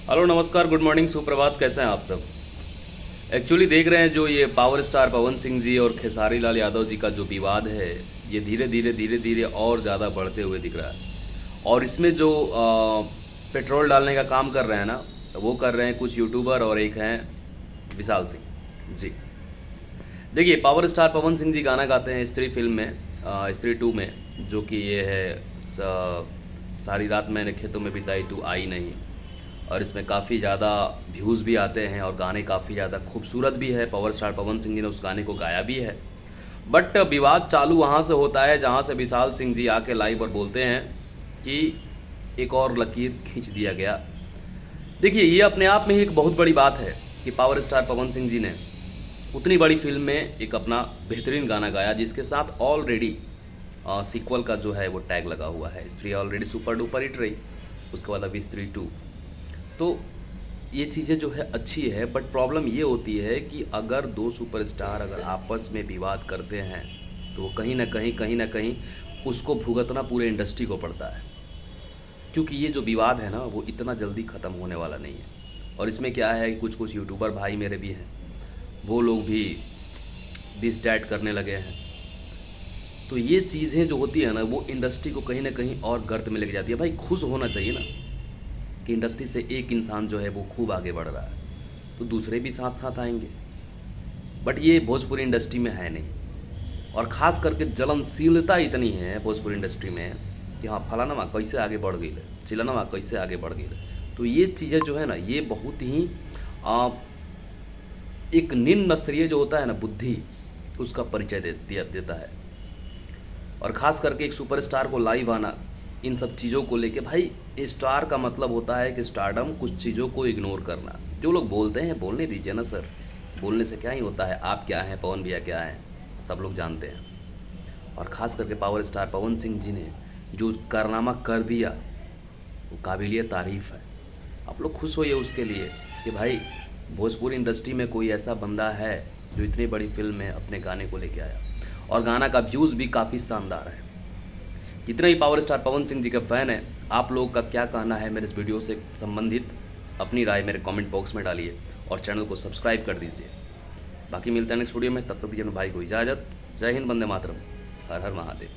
Hello नमस्कार good morning सुप्रभात, कैसे हैं आप सब। एक्चुअली देख रहे हैं जो ये पावर स्टार पवन सिंह जी और खेसारी लाल यादव जी का जो विवाद है, ये धीरे धीरे और ज़्यादा बढ़ते हुए दिख रहा है। और इसमें जो पेट्रोल डालने का काम कर रहे हैं ना, वो कर रहे हैं कुछ यूट्यूबर और एक हैं विशाल सिंह जी। देखिए पावर स्टार पवन सिंह जी गाना गाते हैं स्त्री फिल्म में, स्त्री 2 में, जो कि ये है सारी रात मैंने खेतों में बिताई तू आई नहीं। और इसमें काफ़ी ज़्यादा व्यूज़ भी आते हैं और गाने काफ़ी ज़्यादा खूबसूरत भी है। पावर स्टार पवन सिंह जी ने उस गाने को गाया भी है। बट विवाद चालू वहाँ से होता है जहाँ से विशाल सिंह जी आके लाइव और बोलते हैं कि एक और लकीर खींच दिया गया। देखिए ये अपने आप में ही एक बहुत बड़ी बात है कि पावर स्टार पवन सिंह जी ने उतनी बड़ी फिल्म में एक अपना बेहतरीन गाना गाया जिसके साथ ऑलरेडी सीक्वल का जो है वो टैग लगा हुआ है। स्त्री ऑलरेडी सुपर डुपर हिट रही, उसके बाद अभी स्त्री 2। तो ये चीज़ें जो है अच्छी है, बट प्रॉब्लम ये होती है कि अगर दो सुपरस्टार अगर आपस में विवाद करते हैं तो कहीं ना कहीं उसको भुगतना पूरे इंडस्ट्री को पड़ता है, क्योंकि ये जो विवाद है ना वो इतना जल्दी ख़त्म होने वाला नहीं है। और इसमें क्या है कि कुछ यूट्यूबर भाई मेरे भी हैं, वो लोग भी दिस डैट करने लगे हैं। तो ये चीज़ें जो होती है ना वो इंडस्ट्री को कहीं ना कहीं और गर्त में लेके जाती है। भाई खुश होना चाहिए ना कि इंडस्ट्री से एक इंसान जो है वो खूब आगे बढ़ रहा है, तो दूसरे भी साथ साथ आएंगे। बट ये भोजपुरी इंडस्ट्री में है नहीं, और ख़ास करके जलनशीलता इतनी है भोजपुरी इंडस्ट्री में कि हाँ फलाना कैसे आगे बढ़ गई, चिलाना कैसे आगे बढ़ गई। तो ये चीज़ें जो है ना ये बहुत ही एक निम्न स्तरीय जो होता है ना बुद्धि, उसका परिचय देता है। और ख़ास करके एक सुपरस्टार को लाइव आना इन सब चीज़ों को लेके, भाई स्टार का मतलब होता है कि स्टारडम कुछ चीज़ों को इग्नोर करना। जो लोग बोलते हैं बोलने दीजिए ना सर, बोलने से क्या ही होता है। आप क्या हैं, पवन भैया क्या हैं, सब लोग जानते हैं। और ख़ास करके पावर स्टार पवन सिंह जी ने जो कारनामा कर दिया वो काबिलिए तारीफ़ है। आप लोग खुश होइए उसके लिए कि भाई भोजपुरी इंडस्ट्री में कोई ऐसा बंदा है जो इतनी बड़ी फिल्म में अपने गाने को लेके आया, और गाना का व्यूज़ भी काफ़ी शानदार है। जितने भी पावर स्टार पवन सिंह जी के फ़ैन हैं, आप लोगों का क्या कहना है मेरे इस वीडियो से संबंधित, अपनी राय मेरे कमेंट बॉक्स में डालिए और चैनल को सब्सक्राइब कर दीजिए। बाकी मिलते हैं नेक्स्ट वीडियो में, तब तक दीजिए भाई को इजाज़त। जय हिंद, वंदे मातरम, हर हर महादेव।